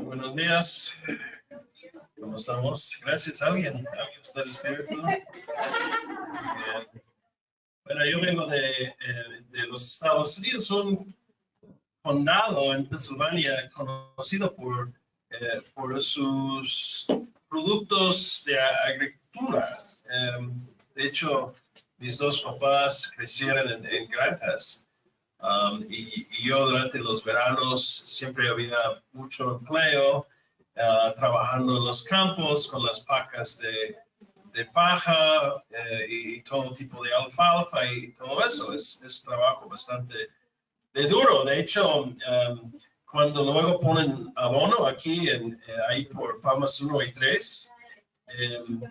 Buenos días. ¿Cómo estamos? Gracias. ¿Alguien está despierto? Bien. Bueno, yo vengo de los Estados Unidos, un condado en Pensilvania conocido por sus productos de agricultura. De hecho, mis dos papás crecieron en granjas. Y yo durante los veranos siempre había mucho empleo trabajando en los campos con las pacas de paja y todo tipo de alfalfa y todo eso. Es trabajo bastante duro. De hecho, cuando luego ponen abono aquí, ahí por Palmas 1 y 3,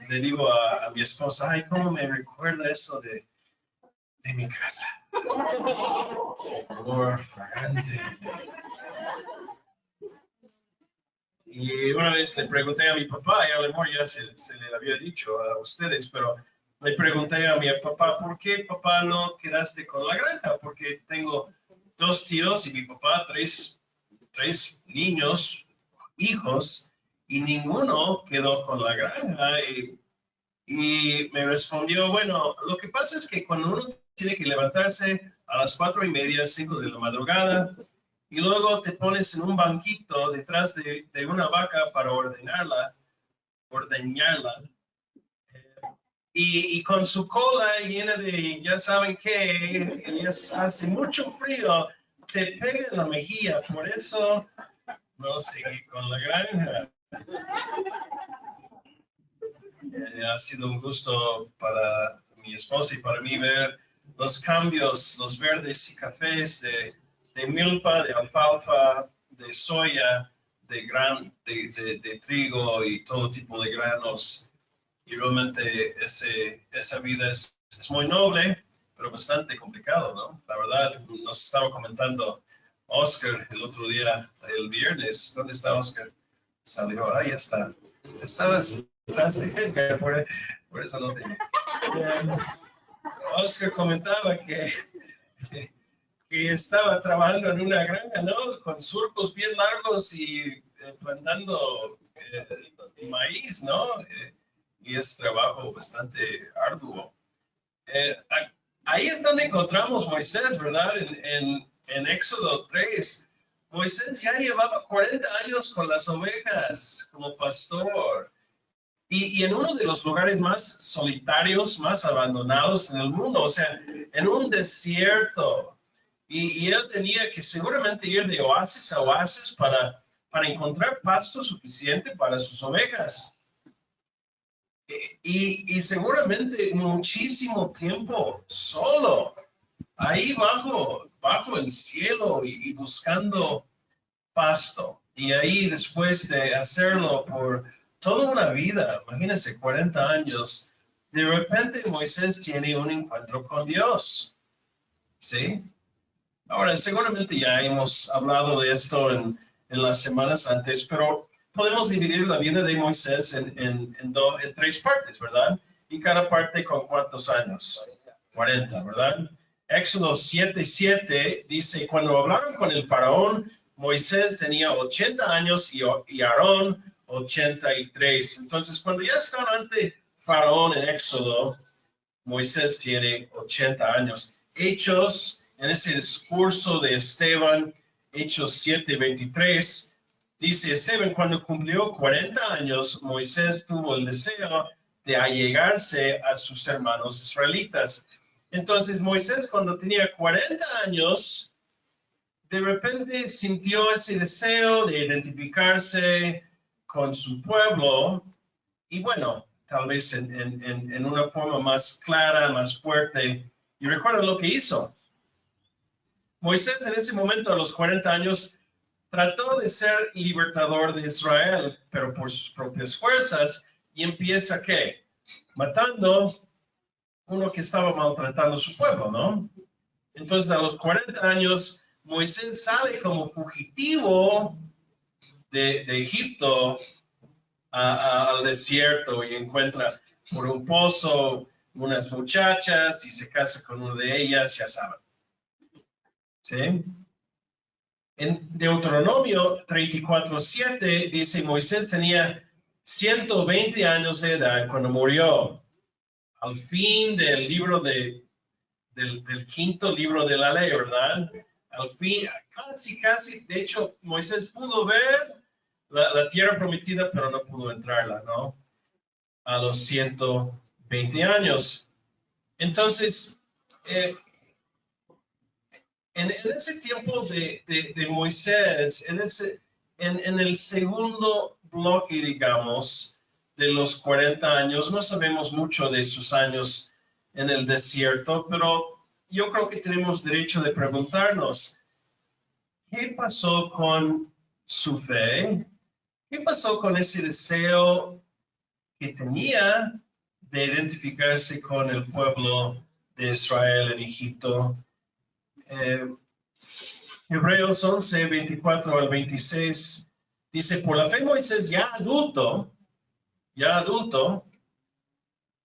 le digo a mi esposa, ay, ¿cómo me recuerda eso de mi casa? Olor fragante. Y una vez le pregunté a mi papá, y a lo mejor ya se le había dicho a ustedes, pero le pregunté a mi papá, ¿por qué papá no quedaste con la granja? Porque tengo dos tíos y mi papá, tres niños, hijos, y ninguno quedó con la granja. Y me respondió, bueno, lo que pasa es que cuando uno tiene que levantarse a las 4:30, 5 de la madrugada, y luego te pones en un banquito detrás de una vaca para ordeñarla, y con su cola llena de, ya saben qué, hace mucho frío, te pega en la mejilla, por eso no seguí con la granja. Ha sido un gusto para mi esposa y para mí ver los cambios, los verdes y cafés de milpa, de alfalfa, de soya, de trigo y todo tipo de granos. Y realmente esa vida es muy noble, pero bastante complicado, ¿no? La verdad, nos estaba comentando Oscar el otro día, el viernes. ¿Dónde está Oscar? Salió, ahí está. Estabas detrás de él, por eso no te... Oscar comentaba que estaba trabajando en una granja, ¿no? Con surcos bien largos y plantando maíz, ¿no? Y es trabajo bastante arduo. Ahí es donde encontramos Moisés, ¿verdad? En Éxodo 3. Moisés ya llevaba 40 años con las ovejas como pastor. Y en uno de los lugares más solitarios, más abandonados en el mundo, o sea, en un desierto. Y él tenía que seguramente ir de oasis a oasis para encontrar pasto suficiente para sus ovejas. Y seguramente muchísimo tiempo solo, ahí bajo el cielo y buscando pasto. Y ahí después de hacerlo por toda una vida, imagínense, 40 años, de repente Moisés tiene un encuentro con Dios. ¿Sí? Ahora, seguramente ya hemos hablado de esto en las semanas antes, pero podemos dividir la vida de Moisés en tres partes, ¿verdad? Y cada parte con cuántos años? 40, ¿verdad? Éxodo 7:7 dice, cuando hablaron con el faraón, Moisés tenía 80 años y Aarón 83. Entonces, cuando ya están ante faraón en Éxodo, Moisés tiene 80 años. Hechos, en ese discurso de Esteban, Hechos 7:23, dice Esteban, cuando cumplió 40 años, Moisés tuvo el deseo de allegarse a sus hermanos israelitas. Entonces Moisés, cuando tenía 40 años, de repente sintió ese deseo de identificarse con su pueblo y bueno, tal vez en una forma más clara, más fuerte. Y recuerda lo que hizo. Moisés en ese momento, a los 40 años, trató de ser libertador de Israel, pero por sus propias fuerzas, y empieza, ¿qué? Matando uno que estaba maltratando a su pueblo, ¿no? Entonces, a los 40 años, Moisés sale como fugitivo de Egipto al desierto y encuentra por un pozo unas muchachas y se casa con una de ellas, ya saben. ¿Sí? En Deuteronomio 34:7 dice, Moisés tenía 120 años de edad cuando murió. Al fin del libro del quinto libro de la ley, ¿verdad? Al fin, casi, de hecho, Moisés pudo ver la tierra prometida, pero no pudo entrarla, ¿no? A los 120 años. Entonces, en ese tiempo de Moisés, en el segundo bloque, digamos, de los 40 años, no sabemos mucho de sus años en el desierto, pero yo creo que tenemos derecho de preguntarnos, ¿qué pasó con su fe? ¿Qué pasó con ese deseo que tenía de identificarse con el pueblo de Israel en Egipto? Hebreos 11, 24 al 26, dice, por la fe Moisés ya adulto,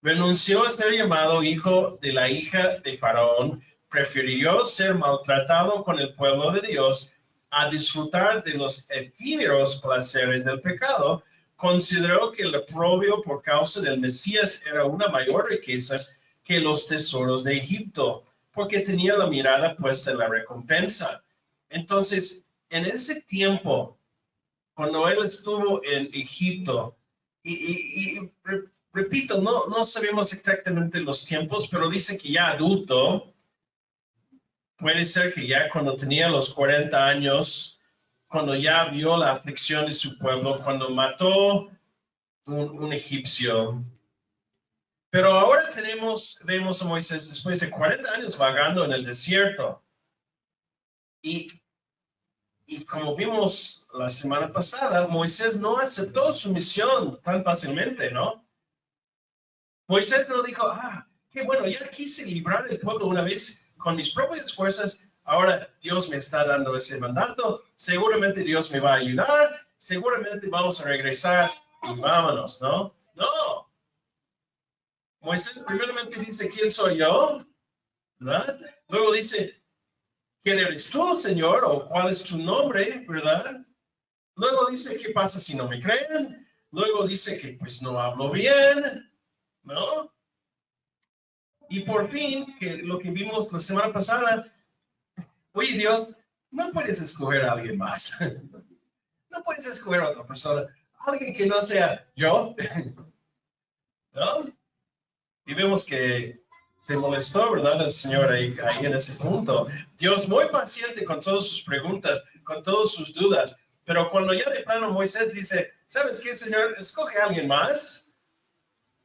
renunció a ser llamado hijo de la hija de Faraón, prefirió ser maltratado con el pueblo de Dios a disfrutar de los efímeros placeres del pecado. Consideró que el oprobio por causa del Mesías era una mayor riqueza que los tesoros de Egipto, porque tenía la mirada puesta en la recompensa. Entonces, en ese tiempo, cuando él estuvo en Egipto, repito, no sabemos exactamente los tiempos, pero dice que ya adulto, puede ser que ya cuando tenía los 40 años, cuando ya vio la aflicción de su pueblo, cuando mató un egipcio. Pero ahora vemos a Moisés después de 40 años vagando en el desierto. Y como vimos la semana pasada, Moisés no aceptó su misión tan fácilmente, ¿no? Moisés no dijo, qué bueno, ya quise librar el pueblo una vez con mis propias fuerzas, ahora Dios me está dando ese mandato, seguramente Dios me va a ayudar, seguramente vamos a regresar y vámonos, ¿no? No. Moisés primeramente dice, ¿quién soy yo? ¿Verdad? Luego dice, ¿quién eres tú, Señor? ¿O cuál es tu nombre? ¿Verdad? Luego dice, ¿qué pasa si no me creen? Luego dice que pues no hablo bien, ¿no? Y por fin, que lo que vimos la semana pasada, oye Dios, no puedes escoger a alguien más. No puedes escoger a otra persona. Alguien que no sea yo, ¿no? Y vemos que se molestó, ¿verdad? El Señor ahí en ese punto. Dios muy paciente con todas sus preguntas, con todas sus dudas. Pero cuando ya de plano Moisés dice, ¿sabes qué, Señor? Escoge a alguien más.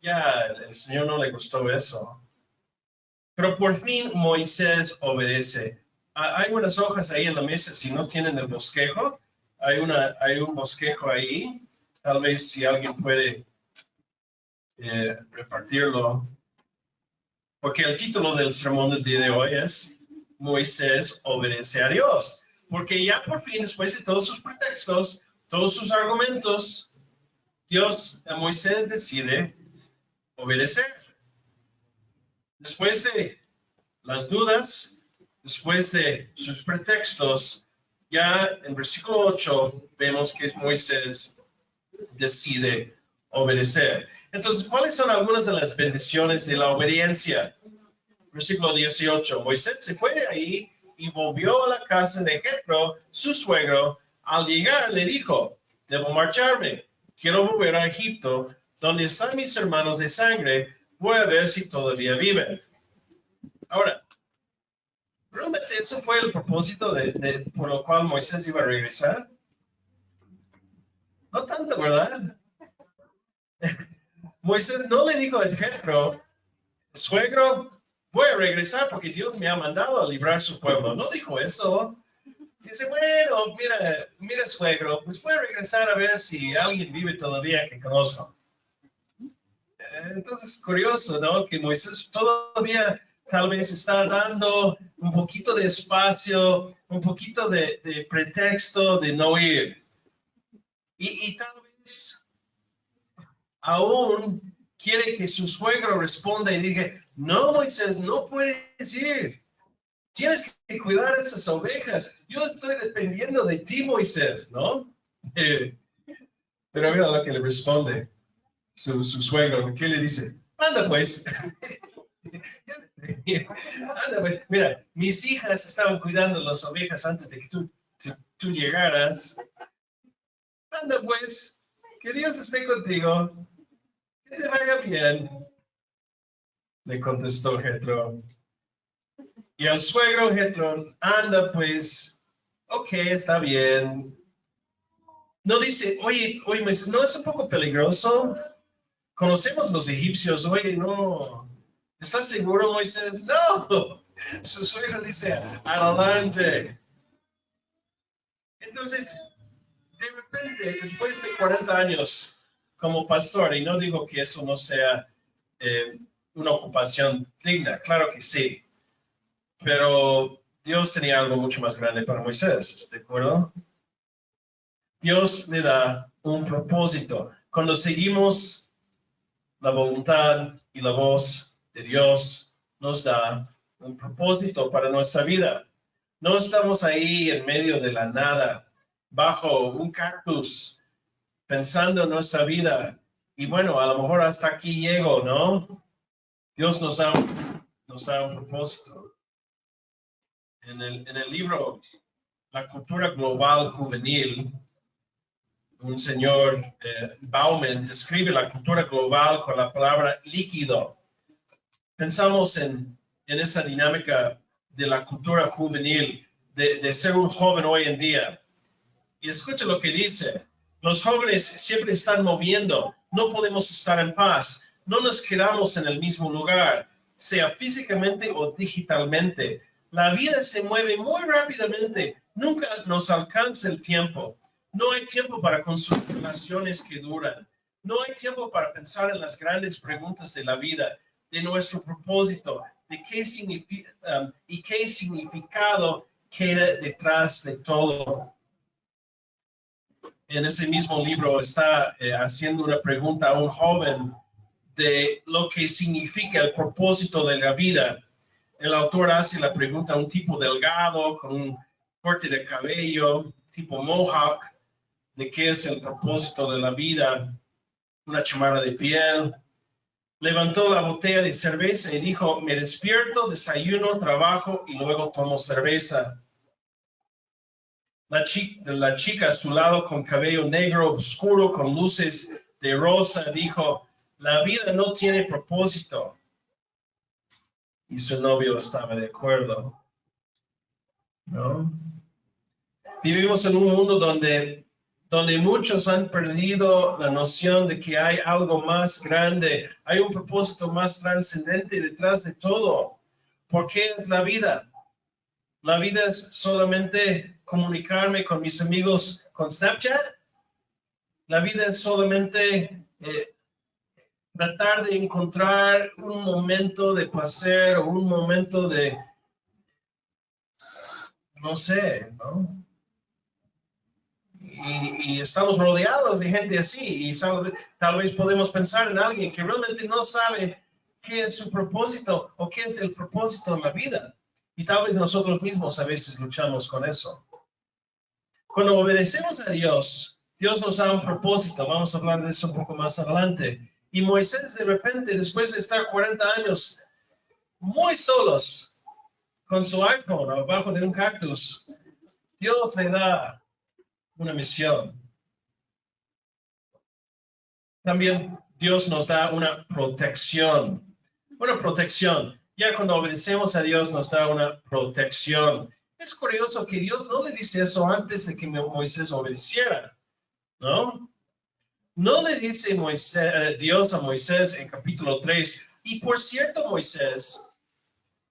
Ya el Señor no le gustó eso. Pero por fin Moisés obedece. Hay unas hojas ahí en la mesa, si no tienen el bosquejo, hay un bosquejo ahí. Tal vez si alguien puede repartirlo. Porque el título del sermón del día de hoy es Moisés obedece a Dios. Porque ya por fin, después de todos sus pretextos, todos sus argumentos, Moisés decide obedecer. Después de las dudas, después de sus pretextos, ya en versículo 8 vemos que Moisés decide obedecer. Entonces, ¿cuáles son algunas de las bendiciones de la obediencia? Versículo 18, Moisés se fue de ahí y volvió a la casa de Jethro, su suegro. Al llegar le dijo, debo marcharme, quiero volver a Egipto, donde están mis hermanos de sangre, voy a ver si todavía viven. Ahora, ¿realmente ese fue el propósito por lo cual Moisés iba a regresar? No tanto, ¿verdad? Moisés no le dijo a Jethro, suegro, voy a regresar porque Dios me ha mandado a librar su pueblo. No dijo eso. Dice, bueno, mira, suegro, pues voy a regresar a ver si alguien vive todavía que conozco. Entonces, curioso, ¿no? Que Moisés todavía tal vez está dando un poquito de espacio, un poquito de pretexto de no ir. Y tal vez aún quiere que su suegro responda y diga, no, Moisés, no puedes ir. Tienes que cuidar esas ovejas. Yo estoy dependiendo de ti, Moisés, ¿no? Pero mira lo que le responde su suegro. ¿Qué le dice? Anda pues. Anda pues. Mira, mis hijas estaban cuidando las ovejas antes de que tú llegaras. Anda pues. Que Dios esté contigo. Que te vaya bien. Le contestó Jetro. Y al suegro Jetro, anda pues. Ok, está bien. No dice, oye, Moisés, ¿no es un poco peligroso? Conocemos los egipcios, oye, no. ¿Estás seguro, Moisés? No. Su suegro dice, adelante. Entonces, de repente, después de 40 años como pastor, y no digo que eso no sea una ocupación digna, claro que sí, pero Dios tenía algo mucho más grande para Moisés, ¿de acuerdo? Dios le da un propósito. Cuando seguimos la voluntad y la voz de Dios, nos da un propósito para nuestra vida. No estamos ahí en medio de la nada, bajo un cactus, pensando en nuestra vida. Y bueno, a lo mejor hasta aquí llego, ¿no? Dios nos da un propósito. En el libro La cultura global juvenil, un señor Bauman describe la cultura global con la palabra líquido. Pensamos en esa dinámica de la cultura juvenil, de ser un joven hoy en día. Y escucha lo que dice. Los jóvenes siempre están moviendo. No podemos estar en paz. No nos quedamos en el mismo lugar, sea físicamente o digitalmente. La vida se mueve muy rápidamente. Nunca nos alcanza el tiempo. No hay tiempo para construir relaciones que duran. No hay tiempo para pensar en las grandes preguntas de la vida, de nuestro propósito, de qué significa y qué significado queda detrás de todo. En ese mismo libro está haciendo una pregunta a un joven de lo que significa el propósito de la vida. El autor hace la pregunta a un tipo delgado, con un corte de cabello, tipo mohawk, de qué es el propósito de la vida, una chamarra de piel. Levantó la botella de cerveza y dijo, me despierto, desayuno, trabajo y luego tomo cerveza. La chica a su lado con cabello negro oscuro, con luces de rosa, dijo, la vida no tiene propósito. Y su novio estaba de acuerdo, ¿no? Vivimos en un mundo donde muchos han perdido la noción de que hay algo más grande, hay un propósito más trascendente detrás de todo. ¿Por qué es la vida? La vida es solamente comunicarme con mis amigos con Snapchat. La vida es solamente tratar de encontrar un momento de placer o un momento de, no sé, ¿no? Y estamos rodeados de gente así y tal vez podemos pensar en alguien que realmente no sabe qué es su propósito o qué es el propósito en la vida. Y tal vez nosotros mismos a veces luchamos con eso. Cuando obedecemos a Dios, Dios nos da un propósito. Vamos a hablar de eso un poco más adelante. Y Moisés de repente, después de estar 40 años muy solos con su iPhone abajo de un cactus, Dios le da una misión. También Dios nos da una protección. Una protección. Ya cuando obedecemos a Dios nos da una protección. Es curioso que Dios no le dice eso antes de que Moisés obedeciera, ¿no? No le dice Dios a Moisés en capítulo 3, y por cierto, Moisés,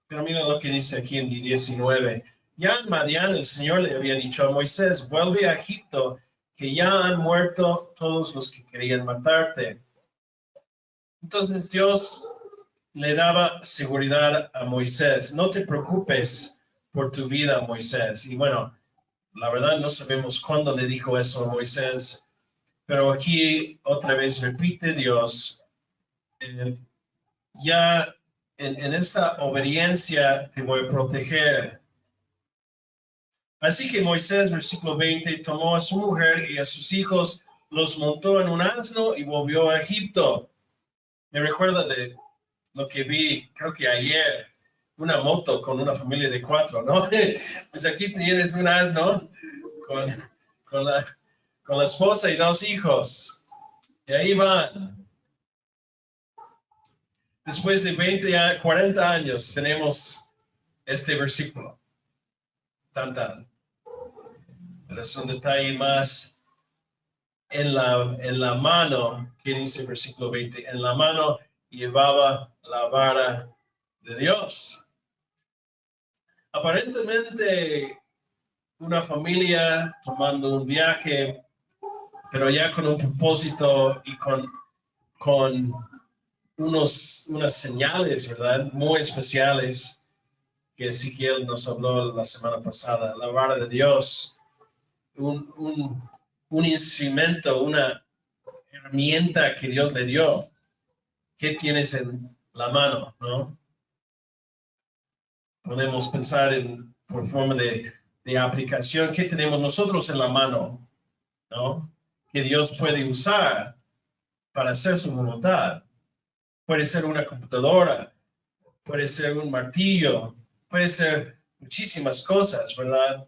pero mira lo que dice aquí en 19. Ya en Madián el Señor le había dicho a Moisés, vuelve a Egipto, que ya han muerto todos los que querían matarte. Entonces Dios le daba seguridad a Moisés. No te preocupes por tu vida, Moisés. Y bueno, la verdad no sabemos cuándo le dijo eso a Moisés, pero aquí otra vez repite Dios, ya en esta obediencia te voy a proteger. Así que Moisés, versículo 20, tomó a su mujer y a sus hijos, los montó en un asno y volvió a Egipto. Me recuerda de lo que vi, creo que ayer, una moto con una familia de 4, ¿no? Pues aquí tienes un asno con, con, la, con la esposa y 2 hijos. Y ahí van. Después de 20 a 40 años tenemos este versículo. Tan, tan. Pero es un detalle más en la mano, que dice el versículo 20, en la mano llevaba la vara de Dios. Aparentemente una familia tomando un viaje, pero ya con un propósito y con unas señales, ¿verdad? Muy especiales que Ezequiel nos habló la semana pasada. La vara de Dios, un instrumento, una herramienta que Dios le dio. ¿Qué tienes en la mano, no? Podemos pensar por forma de aplicación, ¿qué tenemos nosotros en la mano, no? Que Dios puede usar para hacer su voluntad. Puede ser una computadora, puede ser un martillo, puede ser muchísimas cosas, ¿verdad?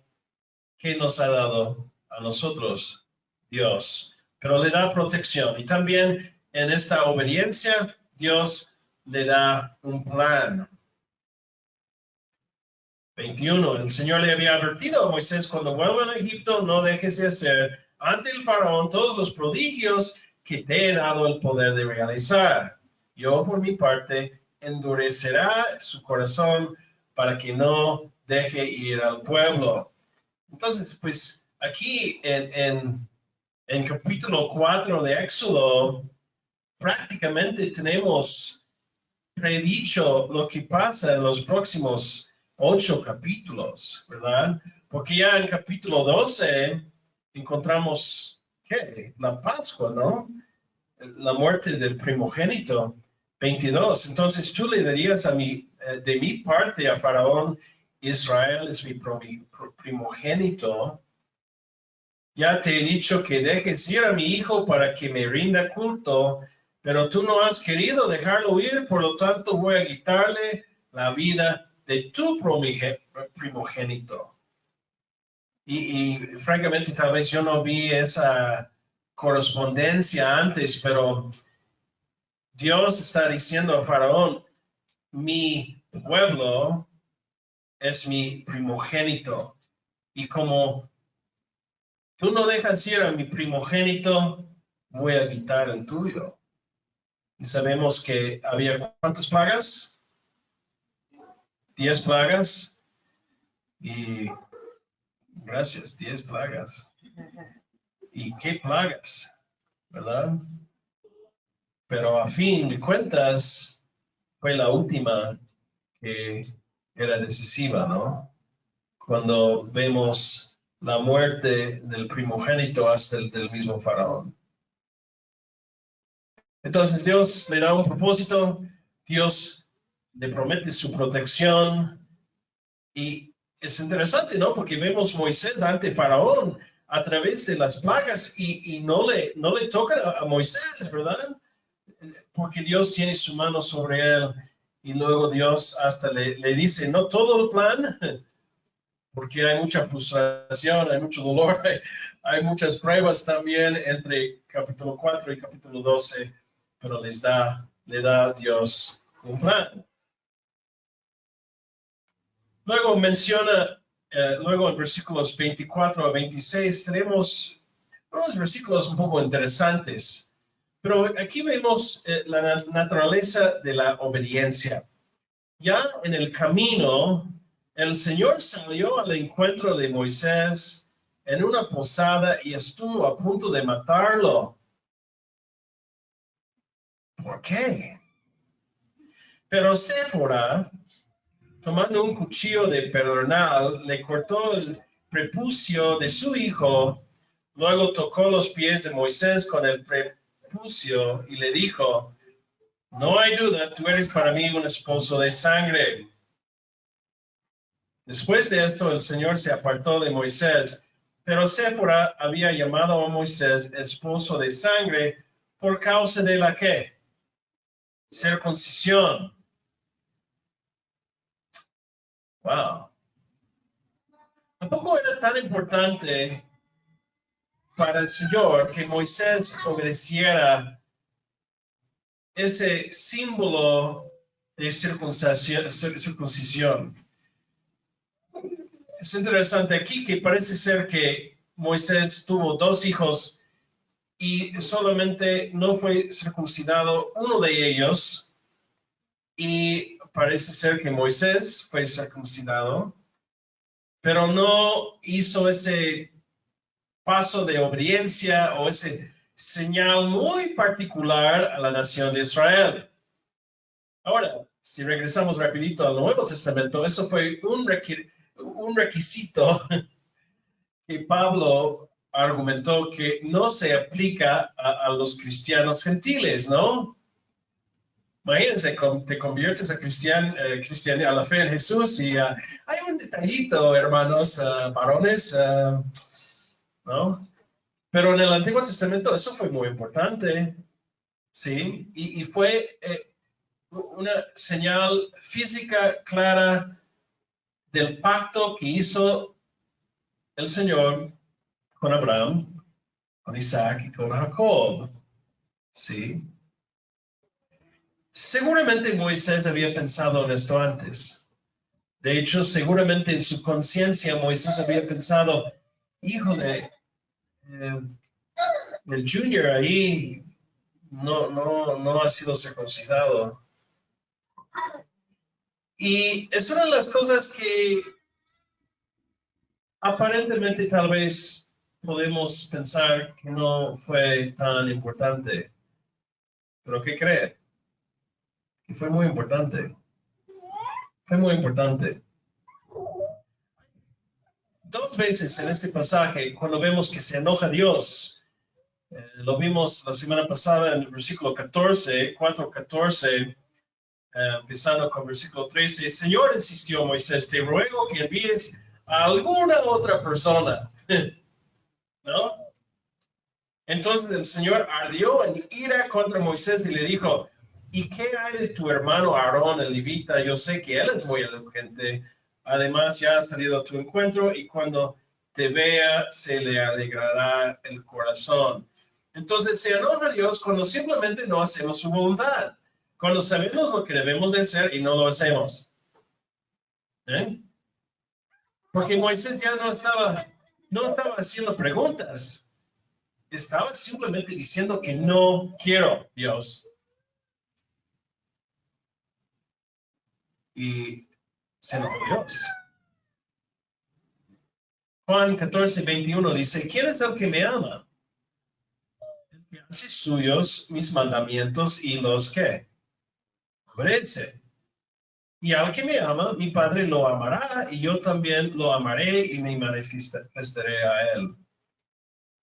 Que nos ha dado a nosotros Dios. Pero le da protección. Y también en esta obediencia, Dios le da un plan. 21. El Señor le había advertido a Moisés, cuando vuelvan a Egipto, no dejes de hacer ante el faraón todos los prodigios que te he dado el poder de realizar. Yo, por mi parte, endurecerá su corazón para que no deje ir al pueblo. Entonces, pues aquí en capítulo 4 de Éxodo, prácticamente tenemos predicho lo que pasa en los próximos 8 capítulos, ¿verdad? Porque ya en capítulo 12 encontramos, ¿qué? La Pascua, ¿no? La muerte del primogénito. 22. Entonces tú le dirías de mi parte a Faraón, Israel es mi primogénito. Ya te he dicho que dejes ir a mi hijo para que me rinda culto, pero tú no has querido dejarlo ir, por lo tanto voy a quitarle la vida de tu primogénito. Y francamente, tal vez yo no vi esa correspondencia antes, pero Dios está diciendo a Faraón, mi pueblo es mi primogénito. Y como tú no dejas ir a mi primogénito, voy a quitar el tuyo. Y sabemos que había ¿cuántas plagas? 10 plagas. Y gracias, 10 plagas. ¿Y qué plagas? ¿Verdad? Pero a fin de cuentas, fue la última que era decisiva, ¿no? Cuando vemos la muerte del primogénito hasta el del mismo faraón. Entonces Dios le da un propósito, Dios le promete su protección y es interesante, ¿no? Porque vemos Moisés ante Faraón a través de las plagas y no le toca a Moisés, ¿verdad? Porque Dios tiene su mano sobre él y luego Dios hasta le dice, no todo el plan, porque hay mucha frustración, hay mucho dolor, hay muchas pruebas también entre capítulo 4 y capítulo 12, pero le da Dios un plan. Luego menciona, luego en versículos 24 a 26, tenemos unos versículos un poco interesantes, pero aquí vemos la naturaleza de la obediencia. Ya en el camino, el Señor salió al encuentro de Moisés en una posada y estuvo a punto de matarlo. ¿Por qué? Pero Séfora, tomando un cuchillo de pedernal, le cortó el prepucio de su hijo, luego tocó los pies de Moisés con el prepucio y le dijo, no hay duda, tú eres para mí un esposo de sangre. Después de esto, el Señor se apartó de Moisés, pero Séfora había llamado a Moisés esposo de sangre por causa de la ¿qué? Circuncisión. Wow. Tampoco era tan importante para el Señor que Moisés obedeciera ese símbolo de circuncisión. Es interesante aquí que parece ser que Moisés tuvo 2 hijos y solamente no fue circuncidado uno de ellos, y parece ser que Moisés fue circuncidado, pero no hizo ese paso de obediencia o ese señal muy particular a la nación de Israel. Ahora, si regresamos rapidito al Nuevo Testamento, eso fue un requisito que Pablo argumentó que no se aplica a los cristianos gentiles, ¿no? Imagínense, te conviertes a cristiano, a la fe en Jesús y hay un detallito, hermanos, varones, ¿no? Pero en el Antiguo Testamento eso fue muy importante, ¿sí? Y fue una señal física clara del pacto que hizo el Señor con Abraham, con Isaac y con Jacob, ¿sí? Seguramente Moisés había pensado en esto antes. De hecho, seguramente en su conciencia Moisés había pensado, híjole, el junior ahí no ha sido circuncidado. Y es una de las cosas que aparentemente tal vez podemos pensar que no fue tan importante. Pero ¿qué cree? Que fue muy importante. Fue muy importante. 2 veces en este pasaje, cuando vemos que se enoja Dios, lo vimos la semana pasada en el versículo 14, 4:14, empezando con versículo 13, Señor, insistió Moisés, te ruego que envíes a alguna otra persona, ¿no? Entonces el Señor ardió en ira contra Moisés y le dijo, ¿y qué hay de tu hermano Aarón, el levita? Yo sé que él es muy elocuente. Además, ya ha salido a tu encuentro y cuando te vea se le alegrará el corazón. Entonces se enoja Dios cuando simplemente no hacemos su voluntad, cuando sabemos lo que debemos de hacer y no lo hacemos. ¿Eh? Porque Moisés ya no estaba haciendo preguntas. Estaba simplemente diciendo que no quiero, Dios. Y se enojó Dios. Juan 14:21 dice, ¿quién es el que me ama? El que hace suyos mis mandamientos y los que obedece. Y al que me ama, mi Padre lo amará y yo también lo amaré y me manifestaré a él.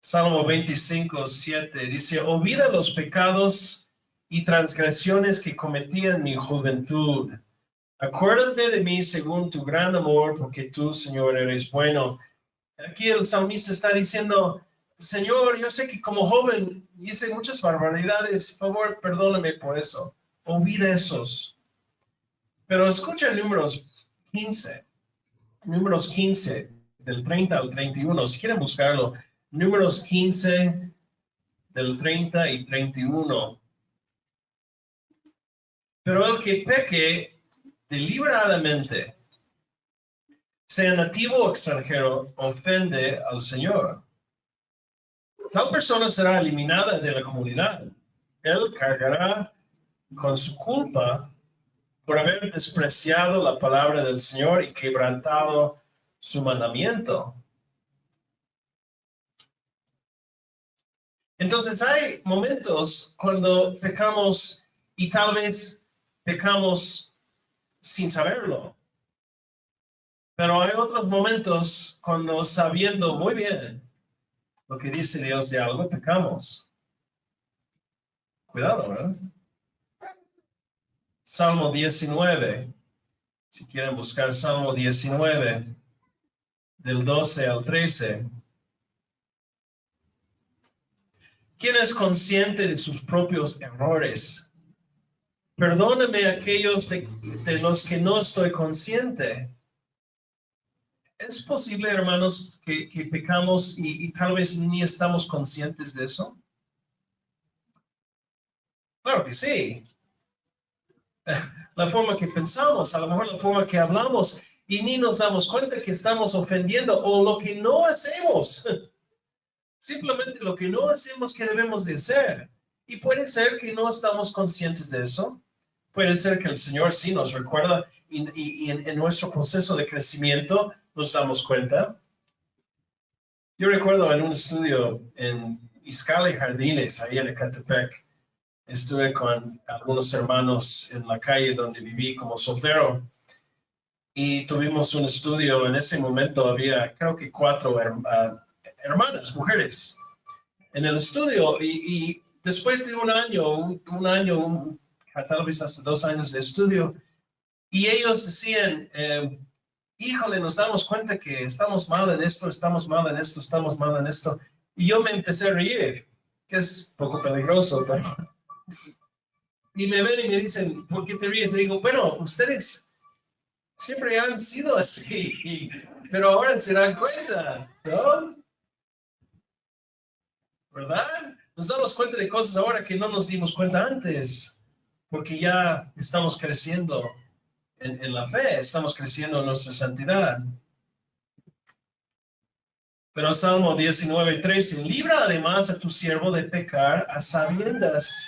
Salmo 25:7 dice, olvida los pecados y transgresiones que cometí en mi juventud. Acuérdate de mí según tu gran amor, porque tú, Señor, eres bueno. Aquí el salmista está diciendo, Señor, yo sé que como joven hice muchas barbaridades, por favor, perdóname por eso. Olvida esos. Pero escucha números 15, del 30 al 31, si quieren buscarlo, números 15, del 30 y 31. Pero el que peque deliberadamente, sea nativo o extranjero, ofende al Señor. Tal persona será eliminada de la comunidad. Él cargará con su culpa por haber despreciado la palabra del Señor y quebrantado su mandamiento. Entonces hay momentos cuando pecamos y tal vez pecamos sin saberlo. Pero hay otros momentos cuando sabiendo muy bien lo que dice Dios de algo, pecamos. Cuidado, ¿verdad? Salmo 19. Si quieren buscar Salmo 19, del 12 al 13. ¿Quién es consciente de sus propios errores? Perdóname aquellos de los que no estoy consciente. ¿Es posible, hermanos, que pecamos y tal vez ni estamos conscientes de eso? Claro que sí. La forma que pensamos, a lo mejor la forma que hablamos y ni nos damos cuenta que estamos ofendiendo o lo que no hacemos. Simplemente lo que no hacemos que debemos de hacer. Y puede ser que no estamos conscientes de eso. Puede ser que el Señor sí nos recuerda y en nuestro proceso de crecimiento nos damos cuenta. Yo recuerdo en un estudio en Izcala y Jardines, ahí en Ecatepec, estuve con algunos hermanos en la calle donde viví como soltero y tuvimos un estudio. En ese momento había creo que 4 hermanas, mujeres, en el estudio y después de tal vez hasta 2 años de estudio, y ellos decían, híjole, nos damos cuenta que estamos mal en esto, estamos mal en esto, estamos mal en esto. Y yo me empecé a reír, que es un poco peligroso, pero... Y me ven y me dicen, ¿por qué te ríes? Le digo, bueno, ustedes siempre han sido así, pero ahora se dan cuenta, ¿no? ¿Verdad? Nos damos cuenta de cosas ahora que no nos dimos cuenta antes, porque ya estamos creciendo en la fe, estamos creciendo en nuestra santidad. Pero Salmo 19:13, libra además a tu siervo de pecar a sabiendas.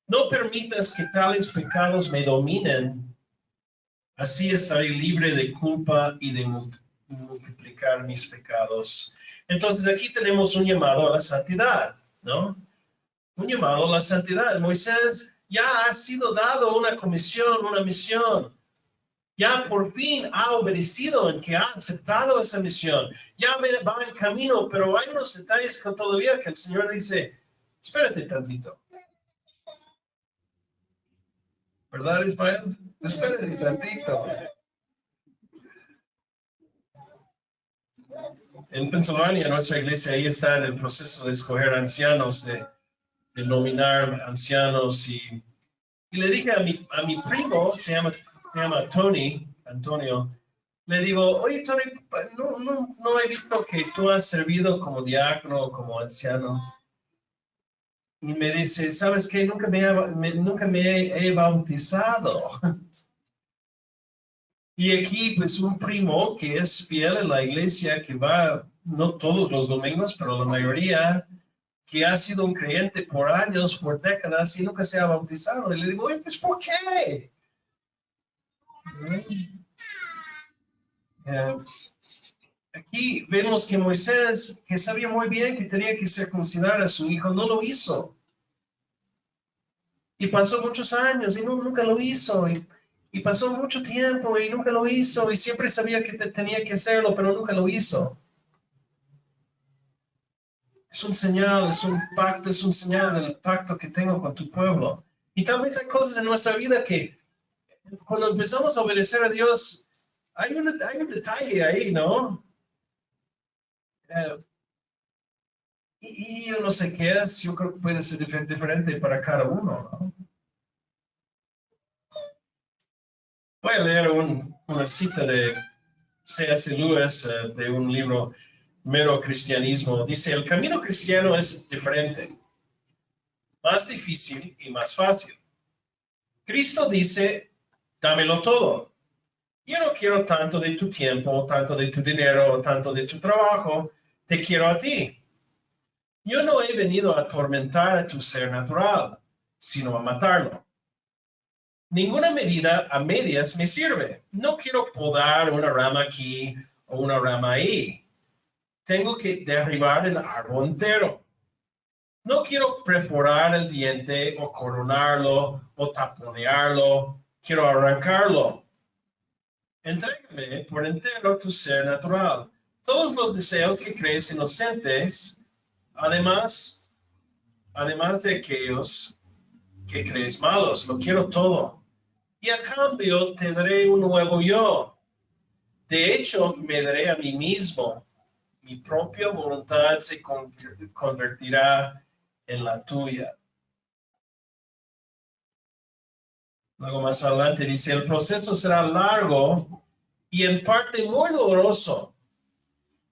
No permitas que tales pecados me dominen. Así estaré libre de culpa y de multiplicar mis pecados. Entonces aquí tenemos un llamado a la santidad, ¿no? Un llamado a la santidad. Moisés ya ha sido dado una comisión, una misión. Ya por fin ha obedecido en que ha aceptado esa misión. Ya va en camino, pero hay unos detalles que todavía que el Señor dice, espérate tantito. ¿Verdad, Ismael? Espérate tantito. En Pensilvania, nuestra iglesia ahí está en el proceso de escoger ancianos, de nominar ancianos. Y le dije a mi primo, se llama Tony, Antonio, le digo, oye Tony, no he visto que tú has servido como diácono, como anciano. Y me dice, ¿sabes qué? Nunca me he bautizado. Y aquí, pues, un primo que es fiel en la iglesia, que va, no todos los domingos, pero la mayoría, que ha sido un creyente por años, por décadas, y nunca se ha bautizado. Y le digo, oye, pues, ¿por qué? Eh, Aquí vemos que Moisés, que sabía muy bien que tenía que circuncidar a su hijo, no lo hizo. Y pasó muchos años y nunca lo hizo. Y pasó mucho tiempo y nunca lo hizo. Y siempre sabía que tenía que hacerlo, pero nunca lo hizo. Es un señal, es un pacto, es un señal del pacto que tengo con tu pueblo. Y tal vez hay cosas en nuestra vida que cuando empezamos a obedecer a Dios, hay un detalle ahí, ¿no? Eh, y yo no sé qué es, yo creo que puede ser diferente para cada uno, ¿no? Voy a leer una cita de C.S. Lewis de un libro, Mero Cristianismo. Dice, el camino cristiano es diferente, más difícil y más fácil. Cristo dice, dámelo todo. Yo no quiero tanto de tu tiempo, tanto de tu dinero, tanto de tu trabajo, te quiero a ti. Yo no he venido a atormentar a tu ser natural, sino a matarlo. Ninguna medida a medias me sirve. No quiero podar una rama aquí o una rama ahí. Tengo que derribar el árbol entero. No quiero perforar el diente o coronarlo o taponearlo. Quiero arrancarlo. Entrégame por entero tu ser natural. Todos los deseos que crees inocentes, además, además de aquellos que crees malos. Lo quiero todo. y a cambio te daré un nuevo yo. De hecho, me daré a mí mismo. Mi propia voluntad se convertirá en la tuya. Luego más adelante dice, el proceso será largo y en parte muy doloroso,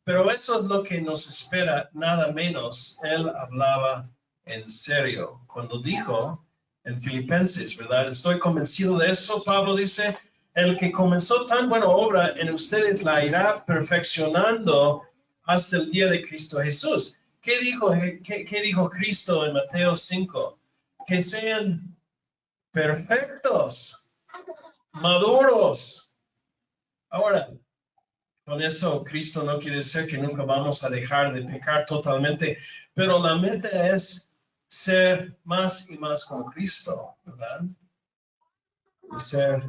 pero eso es lo que nos espera, nada menos. Él hablaba en serio cuando dijo en Filipenses, ¿verdad? Estoy convencido de eso. Pablo dice, el que comenzó tan buena obra en ustedes la irá perfeccionando hasta el día de Cristo Jesús. ¿Qué dijo Cristo en Mateo 5? Que sean perfectos, maduros. Ahora, con eso, Cristo no quiere decir que nunca vamos a dejar de pecar totalmente, pero la meta es ser más y más como Cristo, ¿verdad? Y ser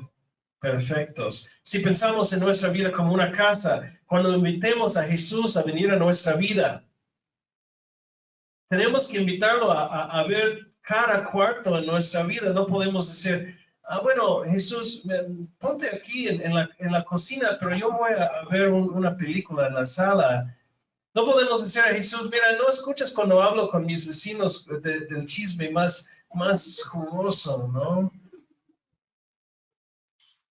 perfectos. Si pensamos en nuestra vida como una casa, cuando invitemos a Jesús a venir a nuestra vida, tenemos que invitarlo a ver cada cuarto en nuestra vida. No podemos decir, bueno, Jesús, ponte aquí en la cocina, pero yo voy a ver una película en la sala. No podemos decir a Jesús, mira, no escuchas cuando hablo con mis vecinos del chisme más jugoso, ¿no?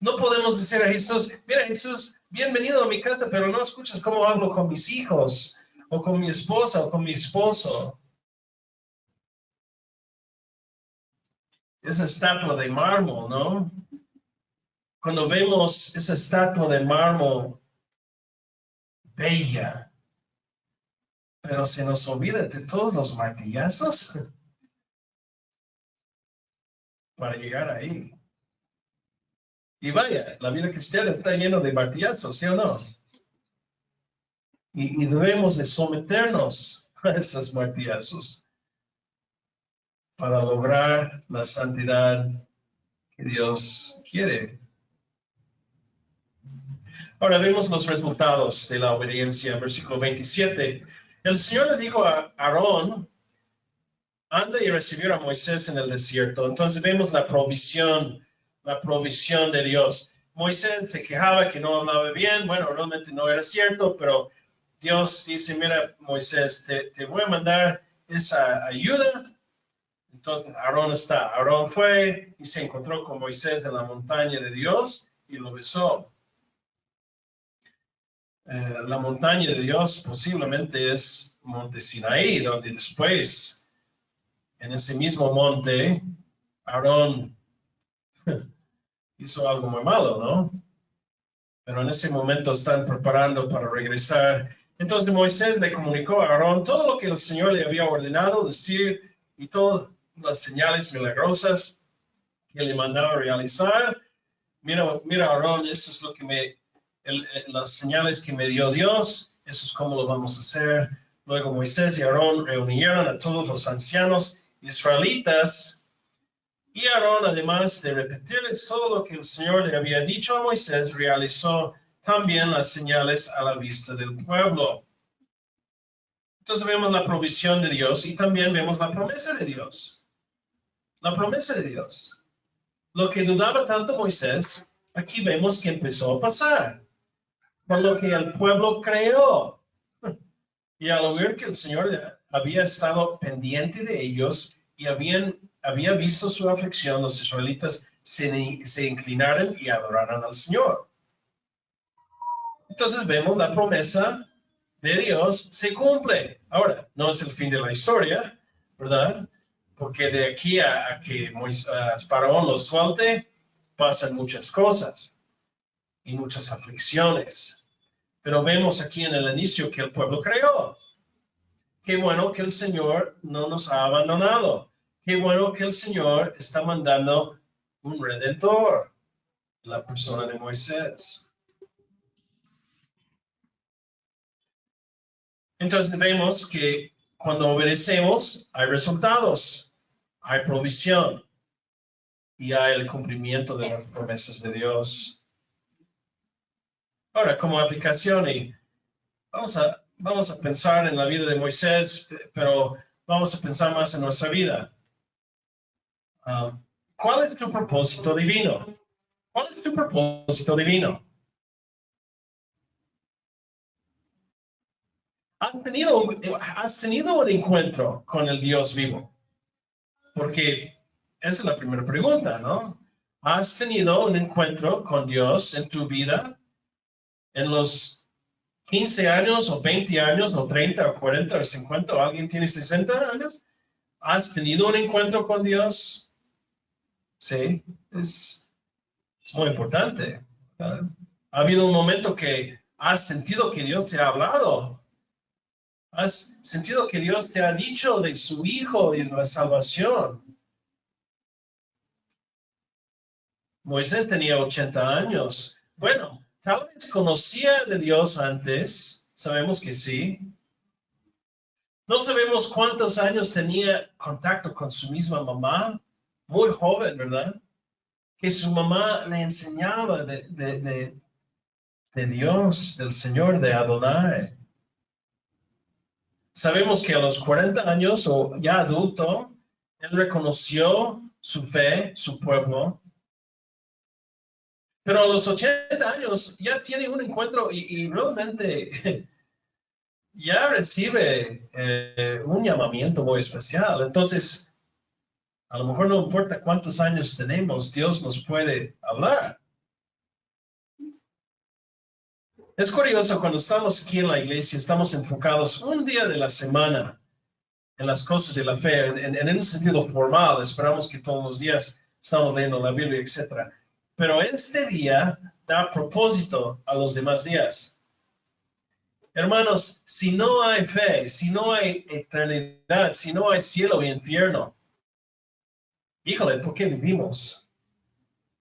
No podemos decir a Jesús, mira Jesús, bienvenido a mi casa, pero no escuchas cómo hablo con mis hijos, o con mi esposa, o con mi esposo. Esa estatua de mármol, ¿no? Cuando vemos esa estatua de mármol bella, pero se nos olvida de todos los martillazos para llegar ahí. Y vaya, la vida cristiana está llena de martillazos, ¿sí o no? Y debemos de someternos a esos martillazos para lograr la santidad que Dios quiere. Ahora vemos los resultados de la obediencia, versículo 27. El Señor le dijo a Aarón, anda y recibió a Moisés en el desierto. Entonces vemos la provisión de Dios. Moisés se quejaba que no hablaba bien. Bueno, realmente no era cierto, pero Dios dice, mira, Moisés, te voy a mandar esa ayuda. Entonces Aarón fue y se encontró con Moisés en la montaña de Dios y lo besó. La montaña de Dios posiblemente es Monte Sinaí, donde después, en ese mismo monte, Aarón hizo algo muy malo, ¿no? Pero en ese momento están preparando para regresar. Entonces Moisés le comunicó a Aarón todo lo que el Señor le había ordenado decir y todas las señales milagrosas que le mandaba realizar. Mira, Aarón, eso es lo que las señales que me dio Dios, eso es cómo lo vamos a hacer. Luego Moisés y Aarón reunieron a todos los ancianos israelitas y Aarón, además de repetirles todo lo que el Señor le había dicho a Moisés, realizó también las señales a la vista del pueblo. Entonces vemos la provisión de Dios y también vemos la promesa de Dios. La promesa de Dios. Lo que dudaba tanto Moisés, aquí vemos que empezó a pasar. Por lo que el pueblo creó. Y al ver que el Señor había estado pendiente de ellos y había visto su aflicción, los israelitas se inclinaron y adoraron al Señor. Entonces vemos la promesa de Dios se cumple. Ahora, no es el fin de la historia, ¿verdad? Porque de aquí a que Faraón los suelte, pasan muchas cosas y muchas aflicciones. Pero vemos aquí en el inicio que el pueblo creó. Qué bueno que el Señor no nos ha abandonado. Qué bueno que el Señor está mandando un redentor, la persona de Moisés. Entonces vemos que cuando obedecemos hay resultados, hay provisión y hay el cumplimiento de las promesas de Dios. Ahora, como aplicación, y vamos a pensar en la vida de Moisés, pero vamos a pensar más en nuestra vida. ¿Cuál es tu propósito divino? ¿Cuál es tu propósito divino? ¿Has tenido un encuentro con el Dios vivo? Porque esa es la primera pregunta, ¿no? ¿Has tenido un encuentro con Dios en tu vida en los 15 años o 20 años o 30 o 40 o 50 o alguien tiene 60 años? ¿Has tenido un encuentro con Dios? Sí, es muy importante, ¿verdad? ¿Ha habido un momento que has sentido que Dios te ha hablado? ¿Has sentido que Dios te ha dicho de su Hijo y de la salvación? Moisés tenía 80 años. Bueno, tal vez conocía de Dios antes, sabemos que sí. No sabemos cuántos años tenía contacto con su misma mamá, muy joven, ¿verdad? Que su mamá le enseñaba de Dios, del Señor, de Adonai. Sabemos que a los 40 años o ya adulto, él reconoció su fe, su pueblo, pero a los 80 años ya tiene un encuentro y realmente ya recibe un llamamiento muy especial. Entonces, a lo mejor no importa cuántos años tenemos, Dios nos puede hablar. Es curioso, cuando estamos aquí en la iglesia, estamos enfocados un día de la semana en las cosas de la fe, en un sentido formal, esperamos que todos los días estamos leyendo la Biblia, etc. Pero este día da propósito a los demás días. Hermanos, si no hay fe, si no hay eternidad, si no hay cielo y infierno, híjole, ¿por qué vivimos?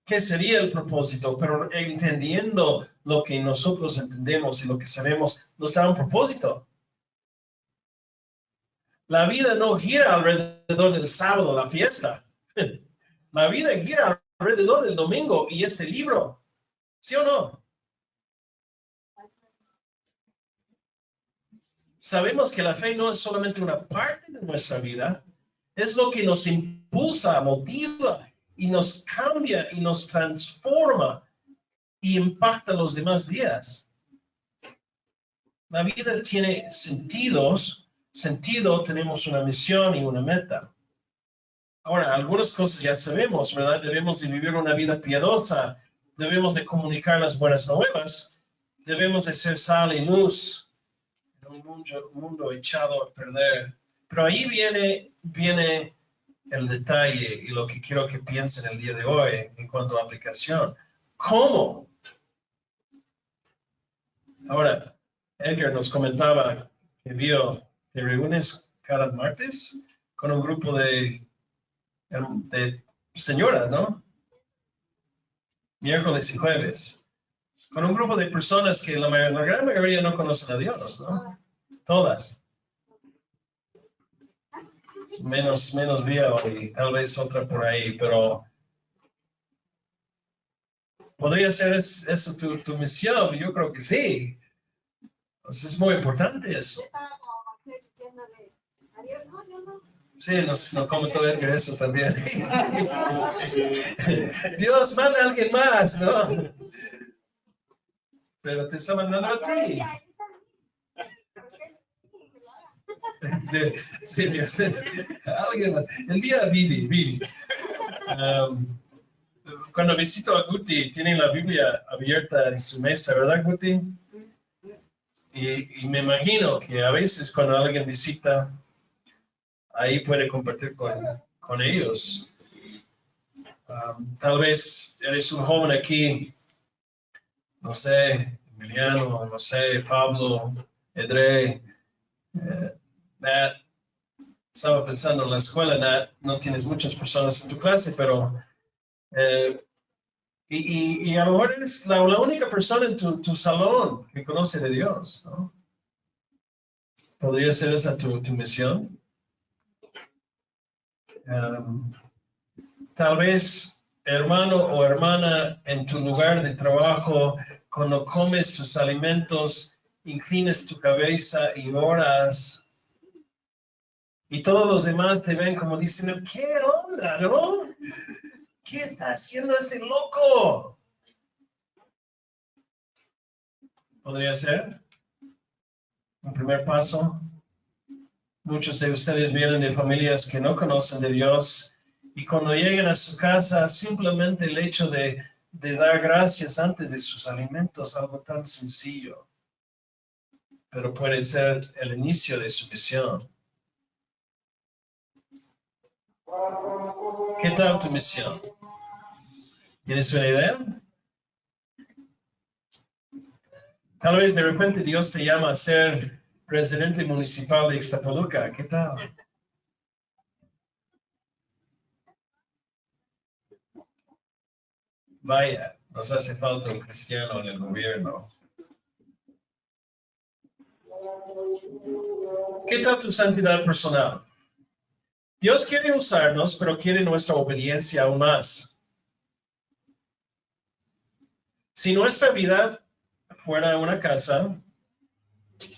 ¿Qué sería el propósito? Pero entendiendo lo que nosotros entendemos y lo que sabemos, nos da un propósito. La vida no gira alrededor del sábado, la fiesta. La vida gira alrededor del domingo y este libro. ¿Sí o no? Sabemos que la fe no es solamente una parte de nuestra vida, es lo que nos impulsa, motiva y nos cambia y nos transforma y impacta los demás días. La vida tiene sentido, tenemos una misión y una meta. Ahora, algunas cosas ya sabemos, ¿verdad? Debemos de vivir una vida piadosa, debemos de comunicar las buenas nuevas, debemos de ser sal y luz en un mundo echado a perder. Pero ahí viene el detalle y lo que quiero que piensen el día de hoy en cuanto a aplicación. ¿Cómo? Ahora, Edgar nos comentaba que te reúnes cada martes con un grupo de señoras, ¿no? Miércoles y jueves. Con un grupo de personas que la gran mayoría no conocen a Dios, ¿no? Todas. Menos Vía y tal vez otra por ahí, pero podría ser eso tu misión, yo creo que sí. Entonces es muy importante eso. Sí, nos comentó Edgar eso también. Dios manda a alguien más, ¿no? Pero te está mandando a ti. Sí, sí, alguien más. El día Vidi. Cuando visito a Guti, tiene la Biblia abierta en su mesa, ¿verdad, Guti? Y me imagino que a veces cuando alguien visita, ahí puede compartir con ellos. Tal vez eres un joven aquí, no sé, Emiliano, no sé, Pablo, Edrey, Nat. Estaba pensando en la escuela, Nat, no tienes muchas personas en tu clase, pero eh, a lo mejor eres la única persona en tu salón que conoce de Dios, ¿no? ¿Podría ser esa tu misión? Um, Tal vez, hermano o hermana, en tu lugar de trabajo, cuando comes tus alimentos, inclines tu cabeza y oras, y todos los demás te ven como diciendo, ¿qué onda, no? ¿Qué está haciendo ese loco? podría ser un primer paso. Muchos de ustedes vienen de familias que no conocen de Dios y cuando llegan a su casa, simplemente el hecho de dar gracias antes de sus alimentos, algo tan sencillo, pero puede ser el inicio de su misión. ¿Qué tal tu misión? ¿Tienes una idea? Tal vez de repente Dios te llama a ser presidente municipal de Ixtapaluca. ¿Qué tal? Vaya, nos hace falta un cristiano en el gobierno. ¿Qué tal tu santidad personal? Dios quiere usarnos, pero quiere nuestra obediencia aún más. Si nuestra vida fuera una casa,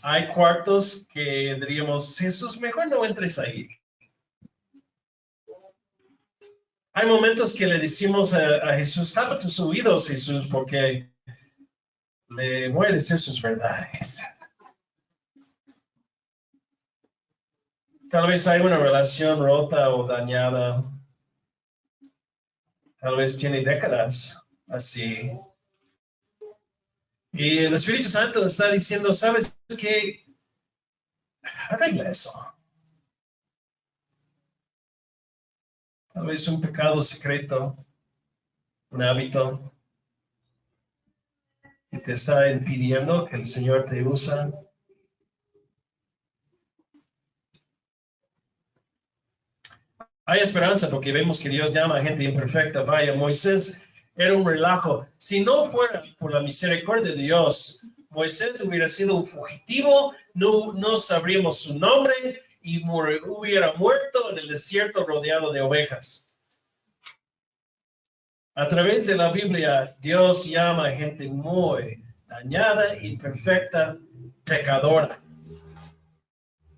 hay cuartos que diríamos, Jesús, mejor no entres ahí. Hay momentos que le decimos a Jesús, tapa tus oídos, Jesús, porque le voy a decir sus verdades. Tal vez hay una relación rota o dañada. Tal vez tiene décadas así. Y el Espíritu Santo está diciendo, ¿sabes qué? Arregla eso. Tal vez un pecado secreto, un hábito que te está impidiendo que el Señor te usa. Hay esperanza porque vemos que Dios llama a gente imperfecta. Vaya, Moisés era un relajo. Si no fuera por la misericordia de Dios, Moisés hubiera sido un fugitivo, no sabríamos su nombre y hubiera muerto en el desierto rodeado de ovejas. A través de la Biblia, Dios llama a gente muy dañada, imperfecta, pecadora.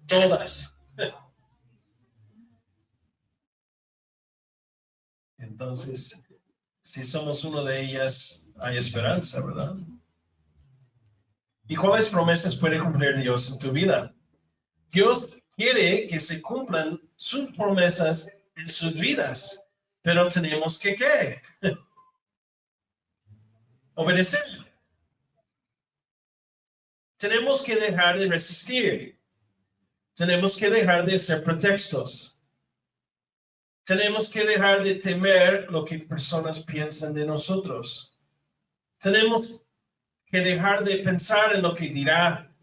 Todas. Entonces, si somos uno de ellas, hay esperanza, ¿verdad? ¿Y cuáles promesas puede cumplir Dios en tu vida? Dios quiere que se cumplan sus promesas en sus vidas, pero tenemos que ¿qué? Obedecer. Tenemos que dejar de resistir. Tenemos que dejar de ser pretextos. Tenemos que dejar de temer lo que personas piensan de nosotros. Tenemos que dejar de pensar en lo que dirán,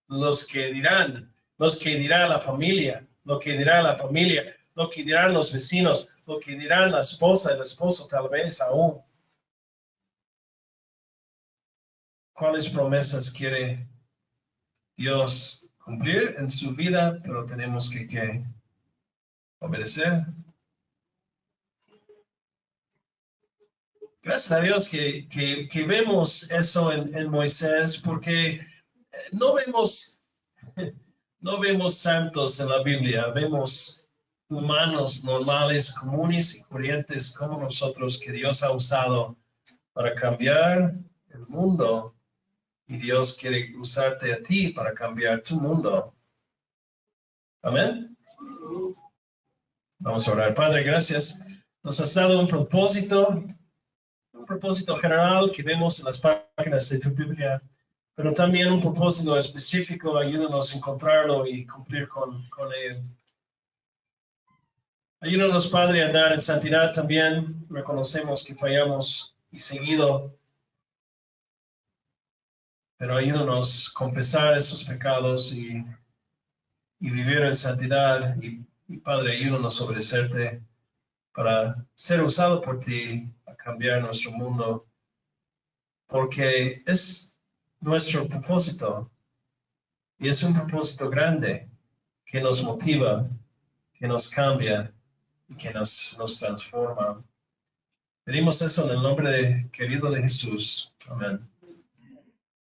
los que dirán, los que dirá la familia, lo que dirá la familia, lo que dirán los vecinos, lo que dirán la esposa, el esposo tal vez aún. ¿Cuáles promesas quiere Dios cumplir en su vida? Pero tenemos que obedecer. Gracias a Dios que vemos eso en Moisés, porque no vemos, no vemos santos en la Biblia, vemos humanos normales, comunes y corrientes como nosotros que Dios ha usado para cambiar el mundo y Dios quiere usarte a ti para cambiar tu mundo. Amén. Vamos a orar. Padre, gracias. Nos has dado un propósito general que vemos en las páginas de tu Biblia, pero también un propósito específico. Ayúdanos a encontrarlo y cumplir con él. Ayúdanos, Padre, a andar en santidad también. Reconocemos que fallamos y seguido, pero ayúdanos a confesar esos pecados y vivir en santidad. Y Padre, ayúdanos a obedecerte para ser usado por ti a cambiar nuestro mundo, porque es nuestro propósito y es un propósito grande que nos motiva, que nos cambia y que nos transforma. Pedimos eso en el nombre querido de Jesús. Amén.